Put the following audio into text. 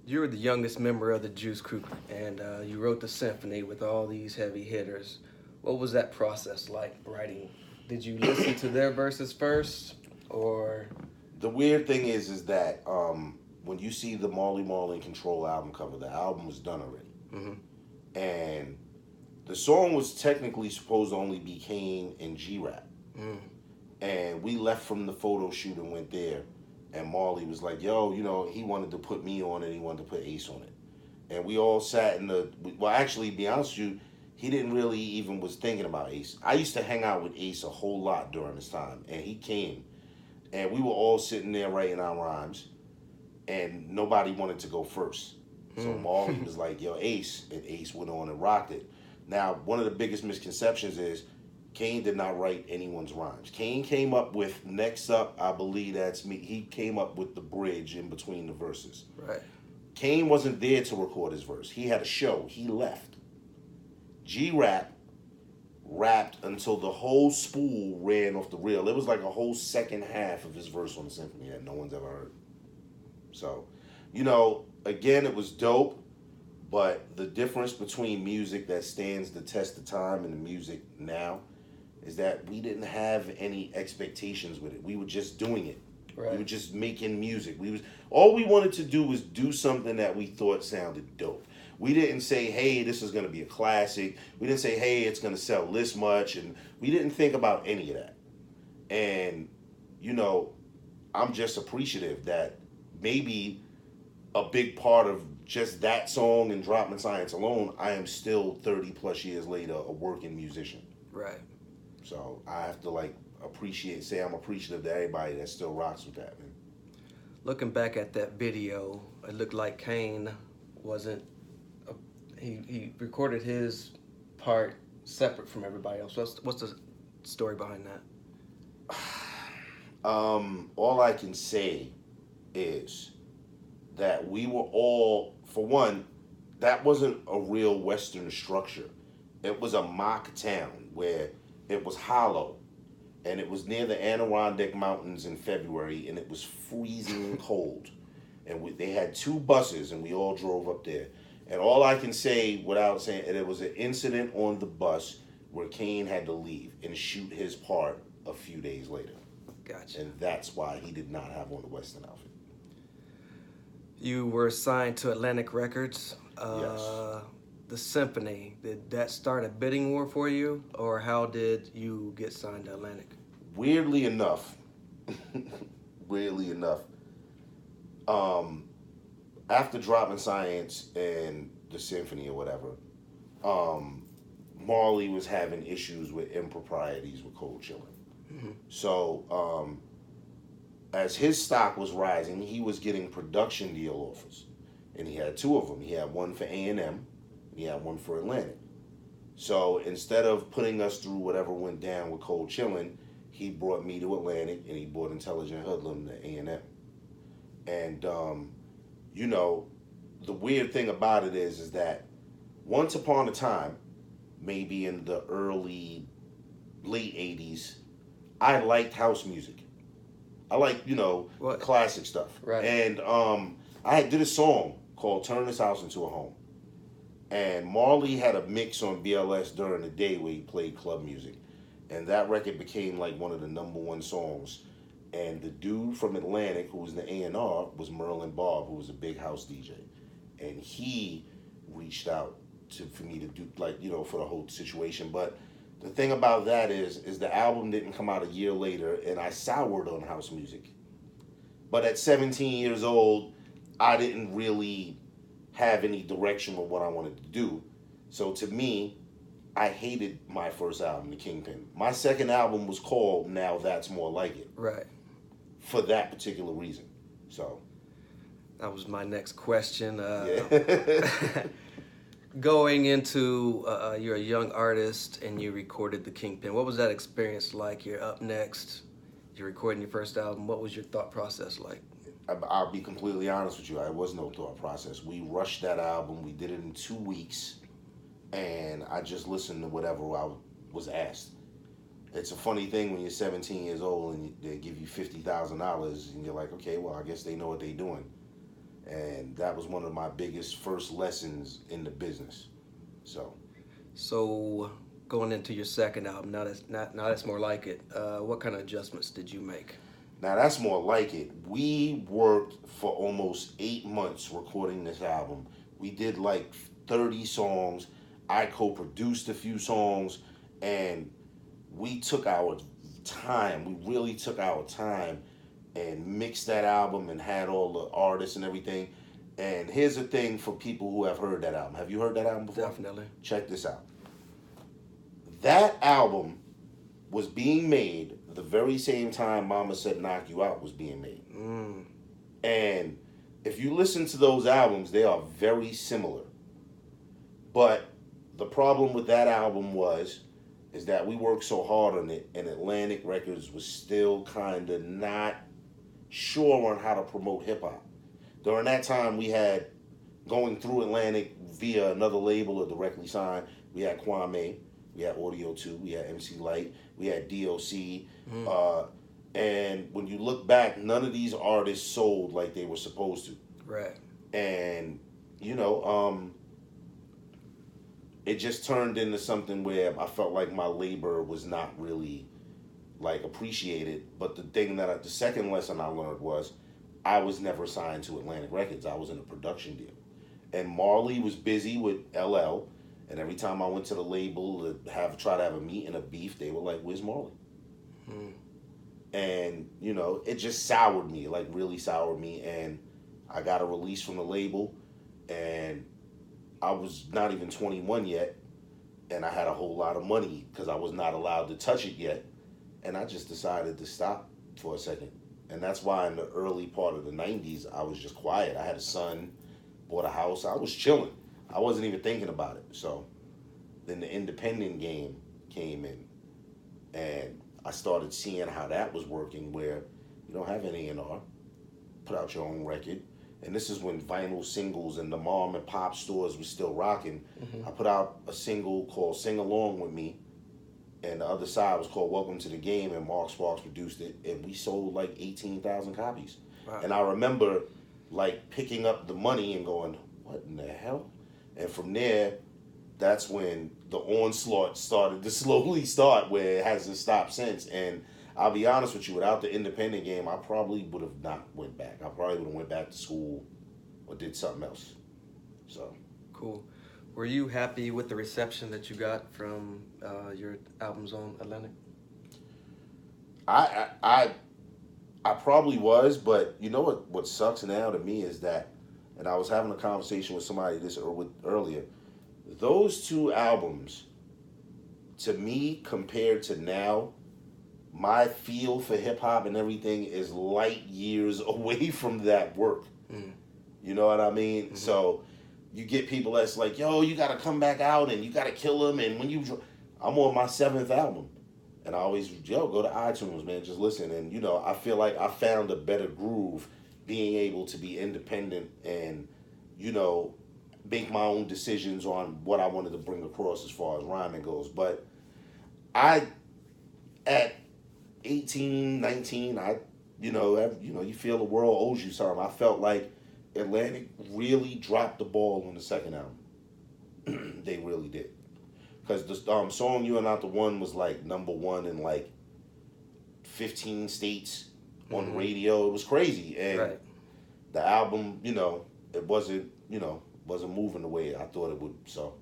You were the youngest member of the Juice Crew, and you wrote the symphony with all these heavy hitters. What was that process like writing? Did you listen to their verses first, or The weird thing is that when you see the Marley Marl and Control album cover, the album was done already, mm-hmm. and the song was technically supposed to only be Kane and G Rap. Mm. And we left from the photo shoot and went there. And Marley was like, yo, he wanted to put me on it. He wanted to put Ace on it. And we all sat in well, actually, to be honest with you, he didn't really even was thinking about Ace. I used to hang out with Ace a whole lot during this time. And he came. And we were all sitting there writing our rhymes. And nobody wanted to go first. So Marley was like, yo, Ace. And Ace went on and rocked it. Now, one of the biggest misconceptions is Kane did not write anyone's rhymes. Kane came up with next up, I believe that's me. He came up with the bridge in between the verses. Right. Kane wasn't there to record his verse. He had a show. He left. G Rap rapped until the whole spool ran off the reel. It was like a whole second half of his verse on the symphony that no one's ever heard. So, again, it was dope. But the difference between music that stands the test of time and the music now is that we didn't have any expectations with it. We were just doing it. Right. We were just making music. All we wanted to do was do something that we thought sounded dope. We didn't say, hey, this is going to be a classic. We didn't say, hey, it's going to sell this much. And we didn't think about any of that. And, I'm just appreciative that maybe a big part of just that song and Dropping Science alone, I am still 30 plus years later a working musician. Right. So I have to say I'm appreciative to everybody that still rocks with that, man. Looking back at that video, it looked like Kane wasn't. He recorded his part separate from everybody else. What's the story behind that? All I can say is that we were all, for one, that wasn't a real Western structure. It was a mock town where it was hollow, and it was near the Adirondack Mountains in February, and it was freezing cold. And they had two buses, and we all drove up there. And all I can say, without saying it, was an incident on the bus where Kane had to leave and shoot his part a few days later. Gotcha. And that's why he did not have on the Western outfit. You were signed to Atlantic Records. Yes. The Symphony, did that start a bidding war for you, or how did you get signed to Atlantic? Weirdly enough, after Dropping Science and the Symphony or whatever, Marley was having issues with improprieties with Cold Chillin'. Mm-hmm. So, as his stock was rising, he was getting production deal offers. And he had two of them. He had one for A&M, and he had one for Atlantic. So instead of putting us through whatever went down with Cold Chillin', he brought me to Atlantic, and he brought Intelligent Hoodlum to A&M. And, the weird thing about it is that once upon a time, maybe in the late 80s, I liked house music. I like, classic stuff. Right. And I did a song called Turn This House Into a Home. And Marley had a mix on BLS during the day where he played club music. And that record became like one of the number one songs. And the dude from Atlantic, who was the A&R, was Merlin Bob, who was a big house DJ. And he reached out for me to do, for the whole situation. But the thing about that is the album didn't come out a year later, and I soured on house music. But at 17 years old, I didn't really have any direction with what I wanted to do. So to me, I hated my first album, The Kingpin. My second album was called Now That's More Like It. Right. For that particular reason. So. That was my next question. Yeah. Going into, you're a young artist and you recorded The Kingpin. What was that experience like? You're up next, you're recording your first album. What was your thought process like? I'll be completely honest with you. There was no thought process. We rushed that album. We did it in 2 weeks. And I just listened to whatever I was asked. It's a funny thing when you're 17 years old and they give you $50,000 and you're like, okay, well, I guess they know what they're doing. And that was one of my biggest first lessons in the business. So So going into your second album, now that's more like it. What kind of adjustments did you make? now that's more like it. We worked for almost 8 months recording this album. We did like 30 songs. I co-produced a few songs, and we took our time. We really took our time and mixed that album and had all the artists and everything. And here's the thing for people who have heard that album. Have you heard that album before? Definitely. Check this out. That album was being made the very same time Mama Said Knock You Out was being made. And if you listen to those albums, they are very similar. But the problem with that album is that we worked so hard on it, and Atlantic Records was still kind of not sure on how to promote hip hop. During that time, we had, going through Atlantic via another label or directly signed, we had Kwame, we had Audio 2, we had MC Light, we had DOC. And when you look back, none of these artists sold like they were supposed to. Right. And, it just turned into something where I felt like my labor was not really like appreciated. But the second lesson I learned was I was never signed to Atlantic Records. I was in a production deal. And Marley was busy with LL. And every time I went to the label to try to have a meeting, a beef, they were like, "Where's Marley?" And, it just soured me, like really soured me. And I got a release from the label, and I was not even 21 yet. And I had a whole lot of money because I was not allowed to touch it yet. And I just decided to stop for a second. And that's why in the early part of the 90s, I was just quiet. I had a son, bought a house. I was chilling. I wasn't even thinking about it. So then the independent game came in, and I started seeing how that was working, where you don't have an A&R, put out your own record. And this is when vinyl singles and the mom and pop stores were still rocking. I put out a single called Sing Along With Me, and the other side was called Welcome to the Game, and Mark Sparks produced it, and we sold like 18,000 copies. Wow. And I remember like picking up the money and going, what in the hell? And from there, that's when the onslaught started to slowly start, where it hasn't stopped since. And I'll be honest with you, without the independent game, I probably would have not went back. I probably would have went back to school or did something else. So cool. Were you happy with the reception that you got from your albums on Atlantic? I probably was, but you know what sucks now to me is that, and I was having a conversation with somebody earlier, those two albums, to me, compared to now, my feel for hip hop and everything is light years away from that work. You know what I mean? So you get people that's like, yo, you got to come back out and you got to kill them. And when I'm on my 7th album, and I always, go to iTunes, man, just listen. And, I feel like I found a better groove being able to be independent and, make my own decisions on what I wanted to bring across as far as rhyming goes. But at 18, 19, you feel the world owes you something. I felt like Atlantic really dropped the ball on the second album. They really did. Because the song You Are Not the One was like #1 in like 15 states on the radio. It was crazy. And the album, it wasn't moving the way I thought it would. So